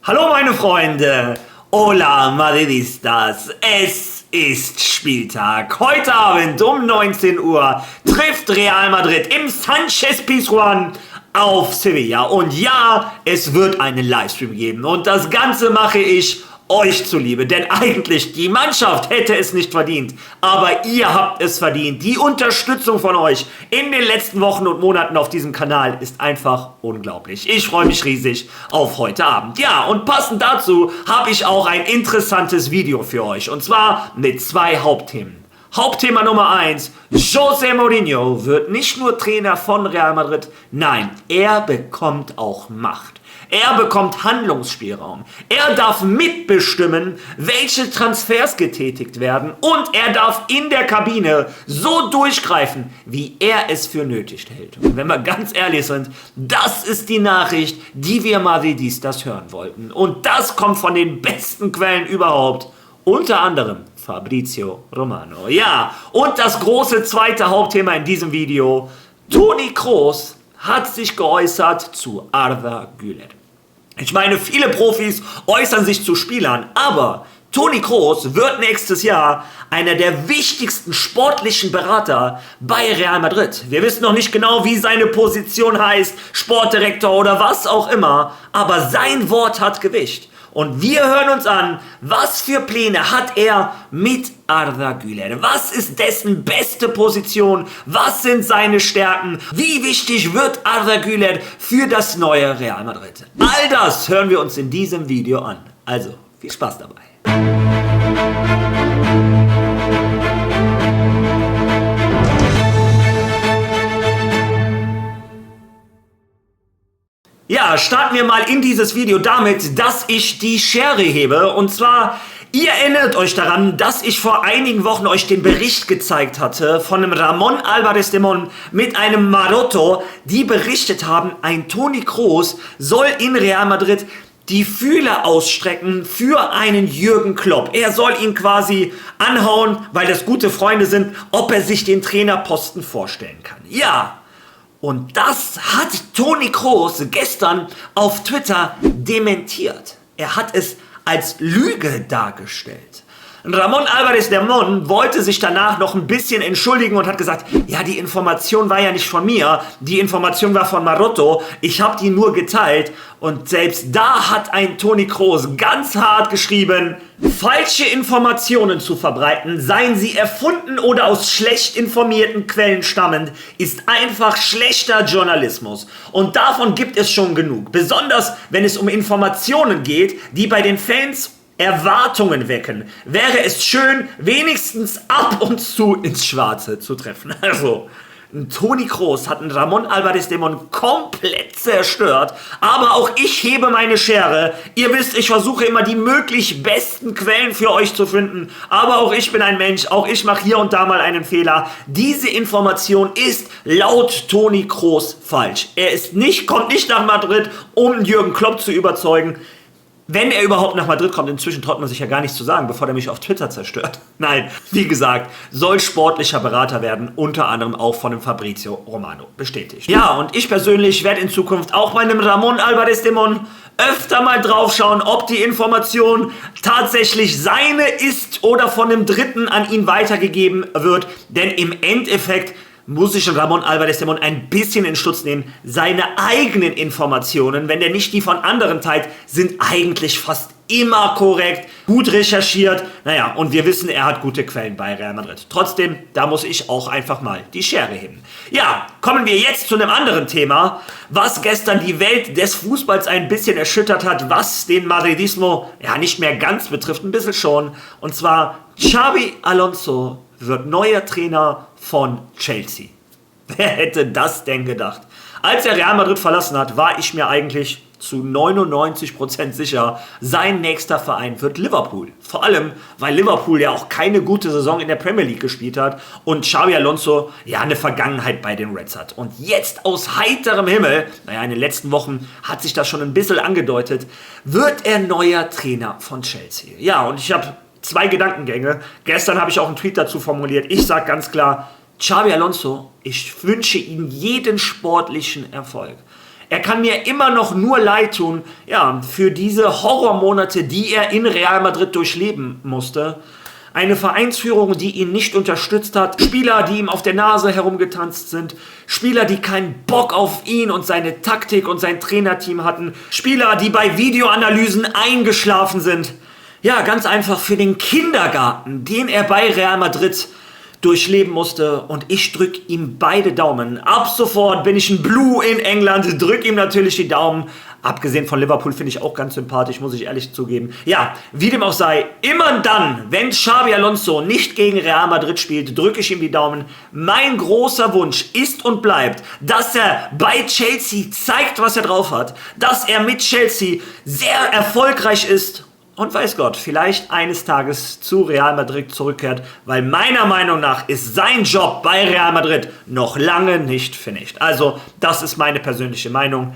Hallo meine Freunde, hola Madridistas, es ist Spieltag. Heute Abend um 19 Uhr trifft Real Madrid im Sánchez-Pizjuán auf Sevilla. Und ja, es wird einen Livestream geben und das Ganze mache ich euch zuliebe, denn eigentlich die Mannschaft hätte es nicht verdient, aber ihr habt es verdient. Die Unterstützung von euch in den letzten Wochen und Monaten auf diesem Kanal ist einfach unglaublich. Ich freue mich riesig auf heute Abend. Ja, und passend dazu habe ich auch ein interessantes Video für euch und zwar mit zwei Hauptthemen. Hauptthema Nummer 1, José Mourinho wird nicht nur Trainer von Real Madrid, nein, er bekommt auch Macht. Er bekommt Handlungsspielraum. Er darf mitbestimmen, welche Transfers getätigt werden und er darf in der Kabine so durchgreifen, wie er es für nötig hält. Und wenn wir ganz ehrlich sind, das ist die Nachricht, die wir Madridistas hören wollten. Und das kommt von den besten Quellen überhaupt. Unter anderem Fabrizio Romano. Ja, und das große zweite Hauptthema in diesem Video. Toni Kroos hat sich geäußert zu Arda Güler. Ich meine, viele Profis äußern sich zu Spielern, aber Toni Kroos wird nächstes Jahr einer der wichtigsten sportlichen Berater bei Real Madrid. Wir wissen noch nicht genau, wie seine Position heißt, Sportdirektor oder was auch immer, aber sein Wort hat Gewicht. Und wir hören uns an, was für Pläne hat er mit Arda Güler? Was ist dessen beste Position? Was sind seine Stärken? Wie wichtig wird Arda Güler für das neue Real Madrid? All das hören wir uns in diesem Video an. Also, viel Spaß dabei. Ja, starten wir mal in dieses Video damit, dass ich die Schere hebe. Und zwar, ihr erinnert euch daran, dass ich vor einigen Wochen euch den Bericht gezeigt hatte von einem Ramón Álvarez de Mon mit einem Maroto, die berichtet haben, ein Toni Kroos soll in Real Madrid die Fühler ausstrecken für einen Jürgen Klopp. Er soll ihn quasi anhauen, weil das gute Freunde sind, ob er sich den Trainerposten vorstellen kann. Ja. Und das hat Toni Kroos gestern auf Twitter dementiert. Er hat es als Lüge dargestellt. Ramón Álvarez de Mon wollte sich danach noch ein bisschen entschuldigen und hat gesagt, ja, die Information war ja nicht von mir, die Information war von Maroto, ich habe die nur geteilt. Und selbst da hat ein Toni Kroos ganz hart geschrieben, falsche Informationen zu verbreiten, seien sie erfunden oder aus schlecht informierten Quellen stammend, ist einfach schlechter Journalismus. Und davon gibt es schon genug, besonders wenn es um Informationen geht, die bei den Fans Erwartungen wecken, wäre es schön, wenigstens ab und zu ins Schwarze zu treffen. Also, Toni Kroos hat einen Ramón Álvarez de Mon komplett zerstört, aber auch ich hebe meine Schere. Ihr wisst, ich versuche immer die möglich besten Quellen für euch zu finden, aber auch ich bin ein Mensch, auch ich mache hier und da mal einen Fehler. Diese Information ist laut Toni Kroos falsch. Kommt nicht nach Madrid, um Jürgen Klopp zu überzeugen. Wenn er überhaupt nach Madrid kommt, inzwischen traut man sich ja gar nichts zu sagen, bevor er mich auf Twitter zerstört. Nein, wie gesagt, soll sportlicher Berater werden, unter anderem auch von dem Fabrizio Romano bestätigt. Ja, und ich persönlich werde in Zukunft auch bei einem Ramón Álvarez de Mon öfter mal draufschauen, ob die Information tatsächlich seine ist oder von einem Dritten an ihn weitergegeben wird, denn im Endeffekt muss ich Ramón Álvarez de Mon ein bisschen in Schutz nehmen. Seine eigenen Informationen, wenn der nicht die von anderen teilt, sind eigentlich fast immer korrekt, gut recherchiert. Naja, und wir wissen, er hat gute Quellen bei Real Madrid. Trotzdem, da muss ich auch einfach mal die Schere heben. Ja, kommen wir jetzt zu einem anderen Thema, was gestern die Welt des Fußballs ein bisschen erschüttert hat, was den Madridismo ja nicht mehr ganz betrifft, ein bisschen schon. Und zwar, Xabi Alonso wird neuer Trainer von Chelsea. Wer hätte das denn gedacht? Als er Real Madrid verlassen hat, war ich mir eigentlich zu 99% sicher, sein nächster Verein wird Liverpool. Vor allem, weil Liverpool ja auch keine gute Saison in der Premier League gespielt hat und Xabi Alonso ja eine Vergangenheit bei den Reds hat. Und jetzt aus heiterem Himmel, naja, in den letzten Wochen hat sich das schon ein bisschen angedeutet, wird er neuer Trainer von Chelsea. Ja, und ich habe zwei Gedankengänge. Gestern habe ich auch einen Tweet dazu formuliert. Ich sage ganz klar, Xabi Alonso, ich wünsche ihm jeden sportlichen Erfolg. Er kann mir immer noch nur leid tun, ja, für diese Horrormonate, die er in Real Madrid durchleben musste. Eine Vereinsführung, die ihn nicht unterstützt hat. Spieler, die ihm auf der Nase herumgetanzt sind. Spieler, die keinen Bock auf ihn und seine Taktik und sein Trainerteam hatten. Spieler, die bei Videoanalysen eingeschlafen sind. Ja, ganz einfach für den Kindergarten, den er bei Real Madrid durchleben musste, und ich drücke ihm beide Daumen. Ab sofort bin ich ein Blue in England, drücke ihm natürlich die Daumen. Abgesehen von Liverpool finde ich auch ganz sympathisch, muss ich ehrlich zugeben. Ja, wie dem auch sei, immer dann, wenn Xabi Alonso nicht gegen Real Madrid spielt, drücke ich ihm die Daumen. Mein großer Wunsch ist und bleibt, dass er bei Chelsea zeigt, was er drauf hat, dass er mit Chelsea sehr erfolgreich ist. Und weiß Gott, vielleicht eines Tages zu Real Madrid zurückkehrt, weil meiner Meinung nach ist sein Job bei Real Madrid noch lange nicht finished. Also, das ist meine persönliche Meinung.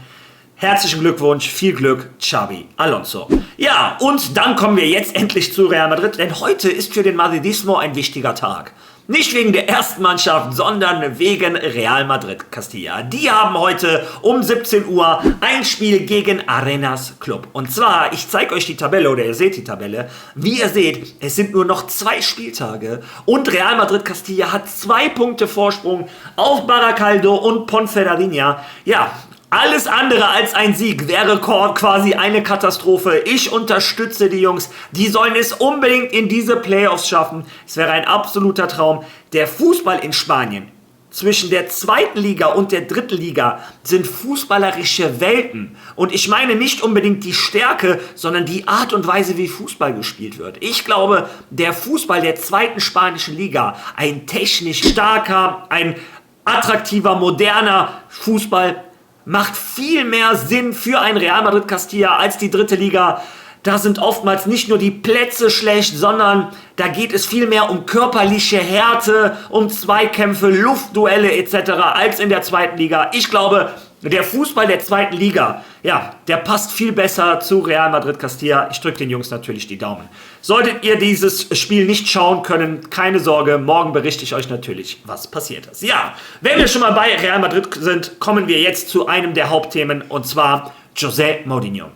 Herzlichen Glückwunsch, viel Glück, Xabi Alonso. Ja, und dann kommen wir jetzt endlich zu Real Madrid, denn heute ist für den Madridismo ein wichtiger Tag. Nicht wegen der ersten Mannschaft, sondern wegen Real Madrid Castilla. Die haben heute um 17 Uhr ein Spiel gegen Arenas Club. Und zwar, ich zeige euch die Tabelle, oder ihr seht die Tabelle. Wie ihr seht, es sind nur noch 2 Spieltage und Real Madrid Castilla hat 2 Punkte Vorsprung auf Baracaldo und Ponferradina. Ja, alles andere als ein Sieg wäre quasi eine Katastrophe. Ich unterstütze die Jungs. Die sollen es unbedingt in diese Playoffs schaffen. Es wäre ein absoluter Traum. Der Fußball in Spanien zwischen der 2. Liga und der 3. Liga sind fußballerische Welten. Und ich meine nicht unbedingt die Stärke, sondern die Art und Weise, wie Fußball gespielt wird. Ich glaube, der Fußball der 2. spanischen Liga, ein technisch starker, ein attraktiver, moderner Fußball, macht viel mehr Sinn für ein Real Madrid Castilla als die 3. Liga. Da sind oftmals nicht nur die Plätze schlecht, sondern da geht es viel mehr um körperliche Härte, um Zweikämpfe, Luftduelle etc. als in der 2. Liga. Ich glaube, der Fußball der 2. Liga, ja, der passt viel besser zu Real Madrid Castilla. Ich drücke den Jungs natürlich die Daumen. Solltet ihr dieses Spiel nicht schauen können, keine Sorge, morgen berichte ich euch natürlich, was passiert ist. Ja, wenn wir schon mal bei Real Madrid sind, kommen wir jetzt zu einem der Hauptthemen, und zwar José Mourinho.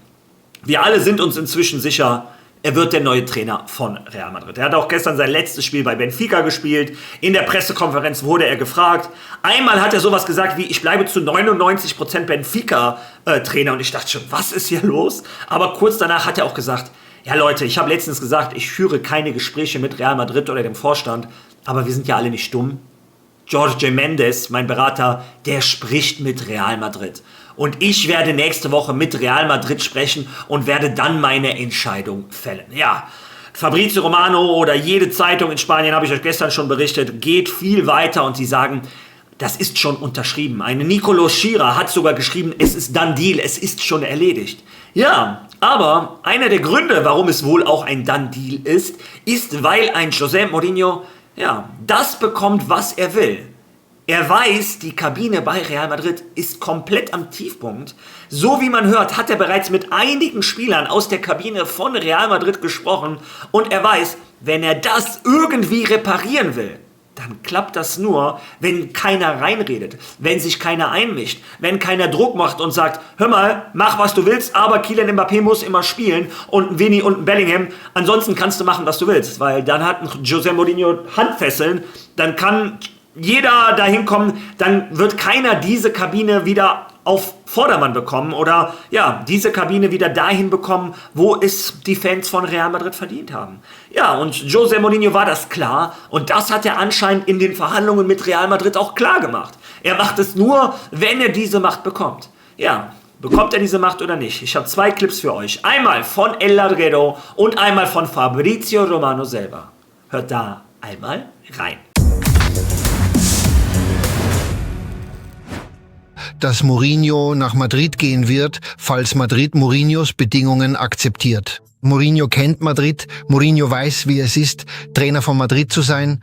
Wir alle sind uns inzwischen sicher, er wird der neue Trainer von Real Madrid. Er hat auch gestern sein letztes Spiel bei Benfica gespielt. In der Pressekonferenz wurde er gefragt. Einmal hat er sowas gesagt wie, ich bleibe zu 99% Benfica-Trainer. Und ich dachte schon, was ist hier los? Aber kurz danach hat er auch gesagt, ja Leute, ich habe letztens gesagt, ich führe keine Gespräche mit Real Madrid oder dem Vorstand. Aber wir sind ja alle nicht dumm. Jorge Mendes, mein Berater, der spricht mit Real Madrid. Und ich werde nächste Woche mit Real Madrid sprechen und werde dann meine Entscheidung fällen. Ja, Fabrizio Romano oder jede Zeitung in Spanien, habe ich euch gestern schon berichtet, geht viel weiter und sie sagen, das ist schon unterschrieben. Eine Nicolo Schira hat sogar geschrieben, es ist done deal, es ist schon erledigt. Ja, aber einer der Gründe, warum es wohl auch ein done deal ist, weil ein José Mourinho, ja, das bekommt, was er will. Er weiß, die Kabine bei Real Madrid ist komplett am Tiefpunkt. So wie man hört, hat er bereits mit einigen Spielern aus der Kabine von Real Madrid gesprochen. Und er weiß, wenn er das irgendwie reparieren will, dann klappt das nur, wenn keiner reinredet, wenn sich keiner einmischt, wenn keiner Druck macht und sagt, hör mal, mach was du willst, aber Kylian Mbappé muss immer spielen und ein Vini und ein Bellingham, ansonsten kannst du machen, was du willst, weil dann hat ein José Mourinho Handfesseln, dann kann jeder dahin kommen, dann wird keiner diese Kabine wieder auf Vordermann bekommen oder ja, diese Kabine wieder dahin bekommen, wo es die Fans von Real Madrid verdient haben. Ja, und José Mourinho war das klar und das hat er anscheinend in den Verhandlungen mit Real Madrid auch klar gemacht. Er macht es nur, wenn er diese Macht bekommt. Ja, bekommt er diese Macht oder nicht? Ich habe 2 Clips für euch. Einmal von El Larguero und einmal von Fabrizio Romano selber. Hört da einmal rein. Dass Mourinho nach Madrid gehen wird, falls Madrid Mourinhos Bedingungen akzeptiert. Mourinho kennt Madrid, Mourinho weiß, wie es ist, Trainer von Madrid zu sein.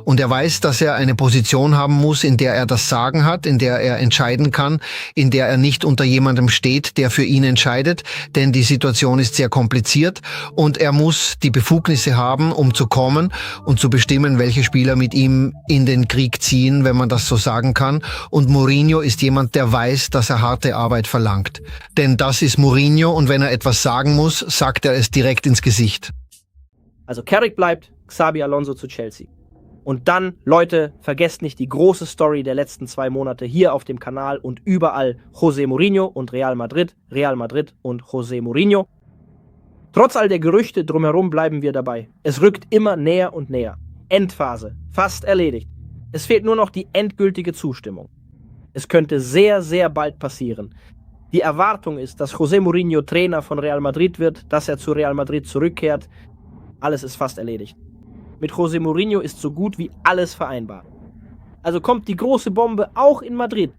Und er weiß, dass er eine Position haben muss, in der er das Sagen hat, in der er entscheiden kann, in der er nicht unter jemandem steht, der für ihn entscheidet, denn die Situation ist sehr kompliziert und er muss die Befugnisse haben, um zu kommen und zu bestimmen, welche Spieler mit ihm in den Krieg ziehen, wenn man das so sagen kann. Und Mourinho ist jemand, der weiß, dass er harte Arbeit verlangt. Denn das ist Mourinho und wenn er etwas sagen muss, sagt er es direkt ins Gesicht. Also Carrick bleibt, Xabi Alonso zu Chelsea. Und dann, Leute, vergesst nicht die große Story der letzten 2 Monate hier auf dem Kanal und überall José Mourinho und Real Madrid und José Mourinho. Trotz all der Gerüchte drumherum bleiben wir dabei. Es rückt immer näher und näher. Endphase, fast erledigt. Es fehlt nur noch die endgültige Zustimmung. Es könnte sehr, sehr bald passieren. Die Erwartung ist, dass José Mourinho Trainer von Real Madrid wird, dass er zu Real Madrid zurückkehrt. Alles ist fast erledigt. Mit José Mourinho ist so gut wie alles vereinbar. Also kommt die große Bombe auch in Madrid.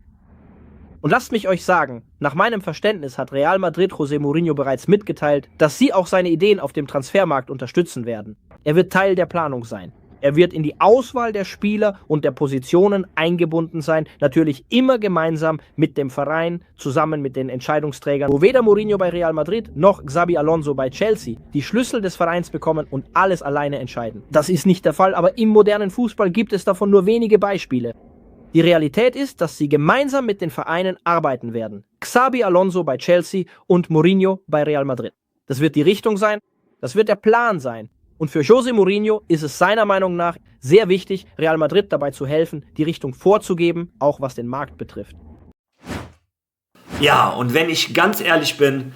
Und lasst mich euch sagen, nach meinem Verständnis hat Real Madrid José Mourinho bereits mitgeteilt, dass sie auch seine Ideen auf dem Transfermarkt unterstützen werden. Er wird Teil der Planung sein. Er wird in die Auswahl der Spieler und der Positionen eingebunden sein, natürlich immer gemeinsam mit dem Verein, zusammen mit den Entscheidungsträgern, wo weder Mourinho bei Real Madrid noch Xabi Alonso bei Chelsea die Schlüssel des Vereins bekommen und alles alleine entscheiden. Das ist nicht der Fall, aber im modernen Fußball gibt es davon nur wenige Beispiele. Die Realität ist, dass sie gemeinsam mit den Vereinen arbeiten werden. Xabi Alonso bei Chelsea und Mourinho bei Real Madrid. Das wird die Richtung sein, das wird der Plan sein. Und für José Mourinho ist es seiner Meinung nach sehr wichtig, Real Madrid dabei zu helfen, die Richtung vorzugeben, auch was den Markt betrifft. Ja, und wenn ich ganz ehrlich bin,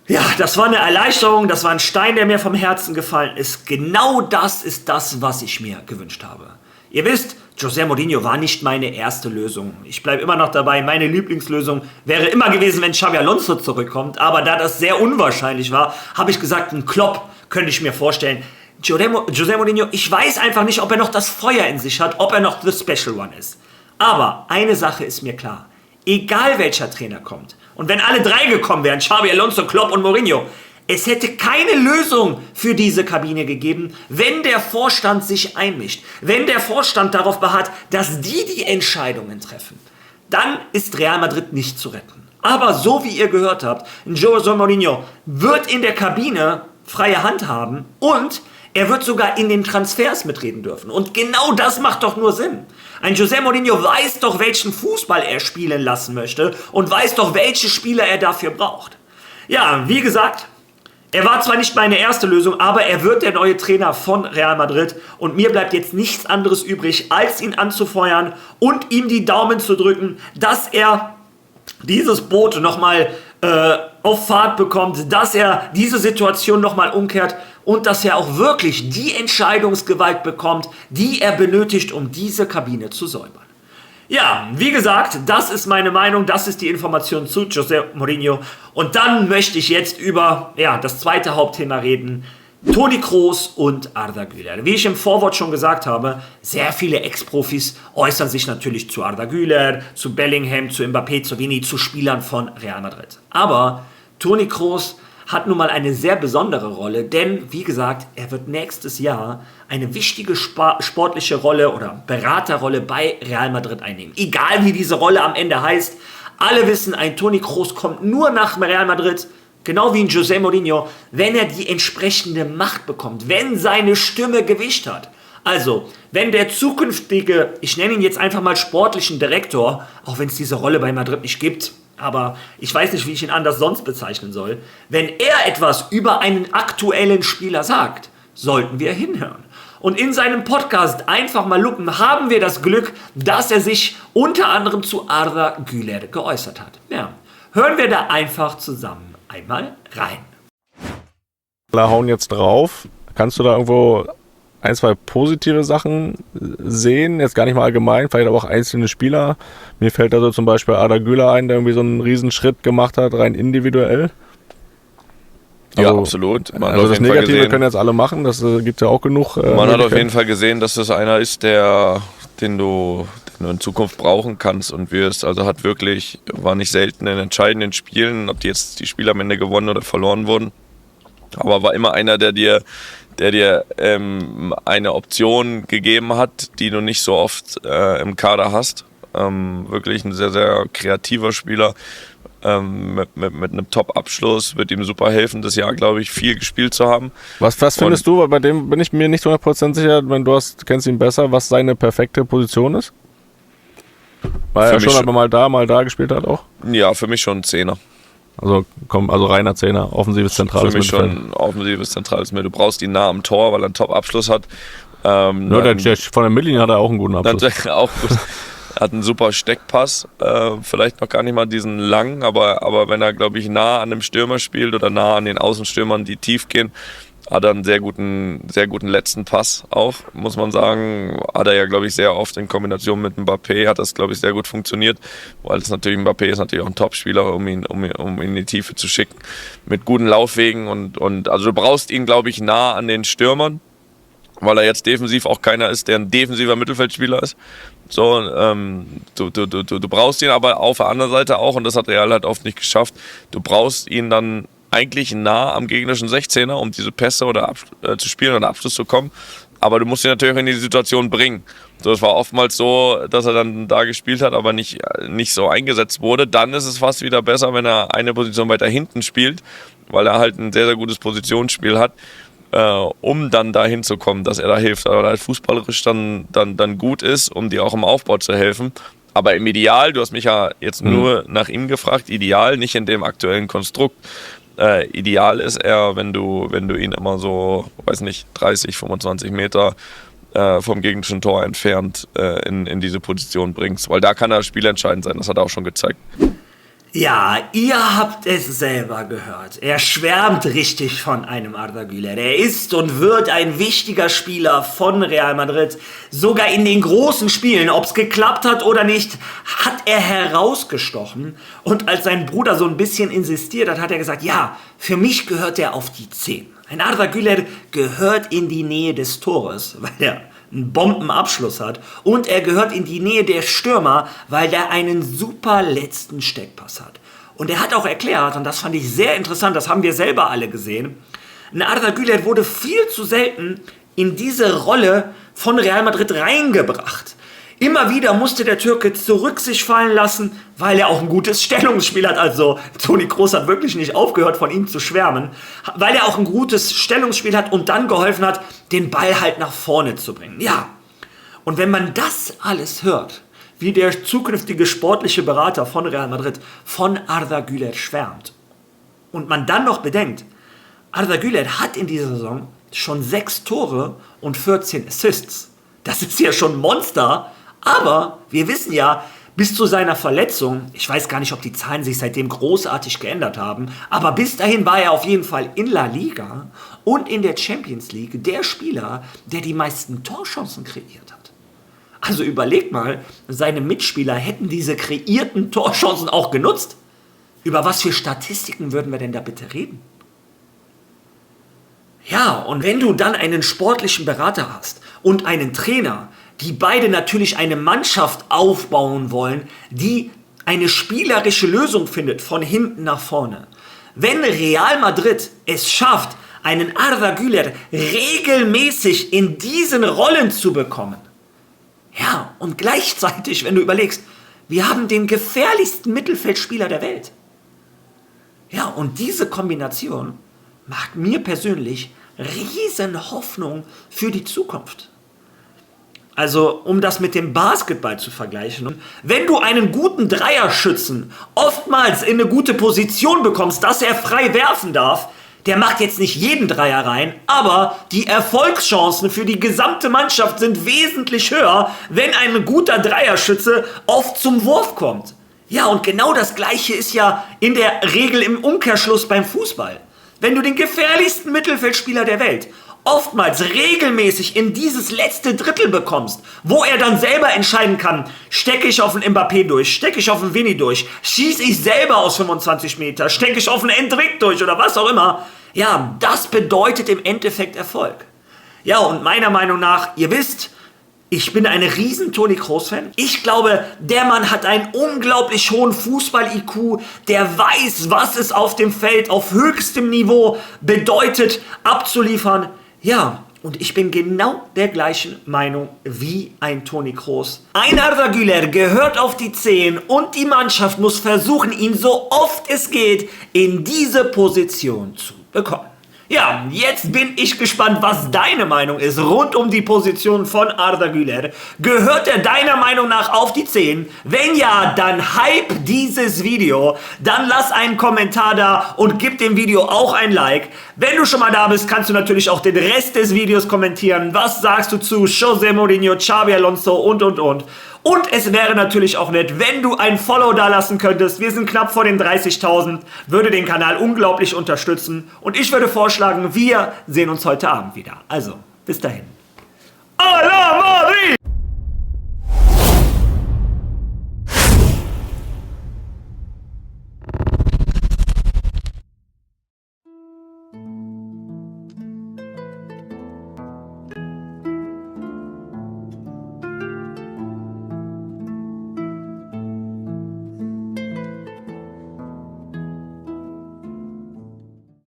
ja, das war eine Erleichterung, das war ein Stein, der mir vom Herzen gefallen ist. Genau das ist das, was ich mir gewünscht habe. Ihr wisst, José Mourinho war nicht meine erste Lösung. Ich bleibe immer noch dabei, meine Lieblingslösung wäre immer gewesen, wenn Xabi Alonso zurückkommt. Aber da das sehr unwahrscheinlich war, habe ich gesagt, einen Klopp könnte ich mir vorstellen. José Mourinho, ich weiß einfach nicht, ob er noch das Feuer in sich hat, ob er noch the special one ist. Aber eine Sache ist mir klar. Egal welcher Trainer kommt, und wenn alle 3 gekommen wären, Xabi Alonso, Klopp und Mourinho, es hätte keine Lösung für diese Kabine gegeben, wenn der Vorstand sich einmischt, wenn der Vorstand darauf beharrt, dass die Entscheidungen treffen. Dann ist Real Madrid nicht zu retten. Aber so wie ihr gehört habt, José Mourinho wird in der Kabine freie Hand haben und er wird sogar in den Transfers mitreden dürfen. Und genau das macht doch nur Sinn. Ein José Mourinho weiß doch, welchen Fußball er spielen lassen möchte und weiß doch, welche Spieler er dafür braucht. Ja, wie gesagt, er war zwar nicht meine erste Lösung, aber er wird der neue Trainer von Real Madrid und mir bleibt jetzt nichts anderes übrig, als ihn anzufeuern und ihm die Daumen zu drücken, dass er dieses Boot nochmal auf Fahrt bekommt, dass er diese Situation nochmal umkehrt und dass er auch wirklich die Entscheidungsgewalt bekommt, die er benötigt, um diese Kabine zu säubern. Ja, wie gesagt, das ist meine Meinung, das ist die Information zu José Mourinho. Und dann möchte ich jetzt über das zweite Hauptthema reden. Toni Kroos und Arda Güler. Wie ich im Vorwort schon gesagt habe, sehr viele Ex-Profis äußern sich natürlich zu Arda Güler, zu Bellingham, zu Mbappé, zu Vini, zu Spielern von Real Madrid. Aber Toni Kroos hat nun mal eine sehr besondere Rolle, denn, wie gesagt, er wird nächstes Jahr eine wichtige sportliche Rolle oder Beraterrolle bei Real Madrid einnehmen. Egal wie diese Rolle am Ende heißt, alle wissen, ein Toni Kroos kommt nur nach Real Madrid, genau wie ein José Mourinho, wenn er die entsprechende Macht bekommt, wenn seine Stimme Gewicht hat. Also, wenn der zukünftige, ich nenne ihn jetzt einfach mal sportlichen Direktor, auch wenn es diese Rolle bei Madrid nicht gibt, aber ich weiß nicht, wie ich ihn anders sonst bezeichnen soll, wenn er etwas über einen aktuellen Spieler sagt, sollten wir hinhören. Und in seinem Podcast Einfach mal Lupen haben wir das Glück, dass er sich unter anderem zu Arda Güler geäußert hat. Ja, hören wir da einfach zusammen einmal rein. Alle hauen jetzt drauf. Kannst du da irgendwo 1, 2 positive Sachen sehen? Jetzt gar nicht mal allgemein, vielleicht aber auch einzelne Spieler. Mir fällt da so zum Beispiel Arda Güler ein, der irgendwie so einen Riesenschritt gemacht hat, rein individuell. Ja, Also, absolut. Man hat Also auf das jeden Fall Negative gesehen, können jetzt alle machen, das gibt ja auch genug. man hat auf Möglichkeiten. jeden Fall gesehen, dass das einer ist, den du in Zukunft brauchen kannst und wirst. Also war nicht selten in entscheidenden Spielen, ob die Spiele am Ende gewonnen oder verloren wurden. Aber war immer einer, der der dir eine Option gegeben hat, die du nicht so oft im Kader hast. Wirklich ein sehr, sehr kreativer Spieler. Mit einem Top-Abschluss wird ihm super helfen, das Jahr, glaube ich, viel gespielt zu haben. Was findest du, weil bei dem bin ich mir nicht 100% sicher, wenn kennst ihn besser, was seine perfekte Position ist? Weil er schon aber mal da gespielt hat auch? Ja, für mich schon ein Zehner. Also reiner Zehner, offensives zentrales Mittelfeld. Für mich schon offensives zentrales Mittelfeld. Du brauchst ihn nah am Tor, weil er einen Top-Abschluss hat. Von der Mittellinie hat er auch einen guten Abschluss. Auch gut. Hat einen super Steckpass, vielleicht noch gar nicht mal diesen langen, aber wenn er, glaube ich, nah an dem Stürmer spielt oder nah an den Außenstürmern, die tief gehen, hat er einen sehr guten letzten Pass auch, muss man sagen. Hat er ja, glaube ich, sehr oft in Kombination mit Mbappé, hat das, glaube ich, sehr gut funktioniert, weil es natürlich, Mbappé ist natürlich auch ein Topspieler, um ihn in die Tiefe zu schicken, mit guten Laufwegen und also du brauchst ihn, glaube ich, nah an den Stürmern, weil er jetzt defensiv auch keiner ist, der ein defensiver Mittelfeldspieler ist. So, du brauchst ihn aber auf der anderen Seite auch, und das hat Real halt oft nicht geschafft, du brauchst ihn dann eigentlich nah am gegnerischen 16er, um diese Pässe zu spielen oder Abschluss zu kommen, aber du musst ihn natürlich in die Situation bringen. So, es war oftmals so, dass er dann da gespielt hat, aber nicht so eingesetzt wurde. Dann ist es fast wieder besser, wenn er eine Position weiter hinten spielt, weil er halt ein sehr, sehr gutes Positionsspiel hat, um dann dahin zu kommen, dass er da hilft, aber halt fußballerisch dann gut ist, um dir auch im Aufbau zu helfen. Aber im Ideal, du hast mich ja jetzt nur nach ihm gefragt, ideal, nicht in dem aktuellen Konstrukt. Ideal ist er, wenn du ihn immer so, 30, 25 Meter vom gegnerischen Tor entfernt in diese Position bringst, weil da kann er spielentscheidend sein, das hat er auch schon gezeigt. Ja, ihr habt es selber gehört. Er schwärmt richtig von einem Arda Güler. Er ist und wird ein wichtiger Spieler von Real Madrid. Sogar in den großen Spielen, ob es geklappt hat oder nicht, hat er herausgestochen. Und als sein Bruder so ein bisschen insistiert hat, hat er gesagt, ja, für mich gehört er auf die 10. Ein Arda Güler gehört in die Nähe des Tores, weil er einen Bombenabschluss hat, und er gehört in die Nähe der Stürmer, weil der einen super letzten Steckpass hat. Und er hat auch erklärt, und das fand ich sehr interessant, das haben wir selber alle gesehen, ein Arda Güler wurde viel zu selten in diese Rolle von Real Madrid reingebracht. Immer wieder musste der Türke zurück sich fallen lassen, weil er auch ein gutes Stellungsspiel hat. Also Toni Kroos hat wirklich nicht aufgehört, von ihm zu schwärmen. Weil er auch ein gutes Stellungsspiel hat und dann geholfen hat, den Ball halt nach vorne zu bringen. Ja, und wenn man das alles hört, wie der zukünftige sportliche Berater von Real Madrid von Arda Güler schwärmt, und man dann noch bedenkt, Arda Güler hat in dieser Saison schon 6 Tore und 14 Assists. Das ist ja schon ein Monster. Aber wir wissen ja, bis zu seiner Verletzung, ich weiß gar nicht, ob die Zahlen sich seitdem großartig geändert haben, aber bis dahin war er auf jeden Fall in La Liga und in der Champions League der Spieler, der die meisten Torchancen kreiert hat. Also überlegt mal, seine Mitspieler hätten diese kreierten Torchancen auch genutzt. Über was für Statistiken würden wir denn da bitte reden? Ja, und wenn du dann einen sportlichen Berater hast und einen Trainer, die beide natürlich eine Mannschaft aufbauen wollen, die eine spielerische Lösung findet, von hinten nach vorne. Wenn Real Madrid es schafft, einen Arda Güler regelmäßig in diesen Rollen zu bekommen, ja, und gleichzeitig, wenn du überlegst, wir haben den gefährlichsten Mittelfeldspieler der Welt. Ja, und diese Kombination macht mir persönlich riesen Hoffnung für die Zukunft. Also, um das mit dem Basketball zu vergleichen, wenn du einen guten Dreierschützen oftmals in eine gute Position bekommst, dass er frei werfen darf, der macht jetzt nicht jeden Dreier rein, aber die Erfolgschancen für die gesamte Mannschaft sind wesentlich höher, wenn ein guter Dreierschütze oft zum Wurf kommt. Ja, und genau das Gleiche ist ja in der Regel im Umkehrschluss beim Fußball. Wenn du den gefährlichsten Mittelfeldspieler der Welt oftmals regelmäßig in dieses letzte Drittel bekommst, wo er dann selber entscheiden kann, stecke ich auf einen Mbappé durch, stecke ich auf einen Vini durch, schieße ich selber aus 25 Meter, stecke ich auf einen Endrick durch oder was auch immer, ja, das bedeutet im Endeffekt Erfolg. Ja, und meiner Meinung nach, ihr wisst, ich bin ein riesen Toni Kroos-Fan. Ich glaube, der Mann hat einen unglaublich hohen Fußball-IQ, der weiß, was es auf dem Feld auf höchstem Niveau bedeutet, abzuliefern. Ja, und ich bin genau der gleichen Meinung wie ein Toni Kroos. Ein Arda Güler gehört auf die 10 und die Mannschaft muss versuchen, ihn so oft es geht in diese Position zu bekommen. Ja, jetzt bin ich gespannt, was deine Meinung ist rund um die Position von Arda Güler. Gehört er deiner Meinung nach auf die 10? Wenn ja, dann hype dieses Video. Dann lass einen Kommentar da und gib dem Video auch ein Like. Wenn du schon mal da bist, kannst du natürlich auch den Rest des Videos kommentieren. Was sagst du zu José Mourinho, Xabi Alonso und. Und es wäre natürlich auch nett, wenn du ein Follow da lassen könntest. Wir sind knapp vor den 30.000, würde den Kanal unglaublich unterstützen. Und ich würde vorschlagen, wir sehen uns heute Abend wieder. Also, bis dahin. A la Madrid!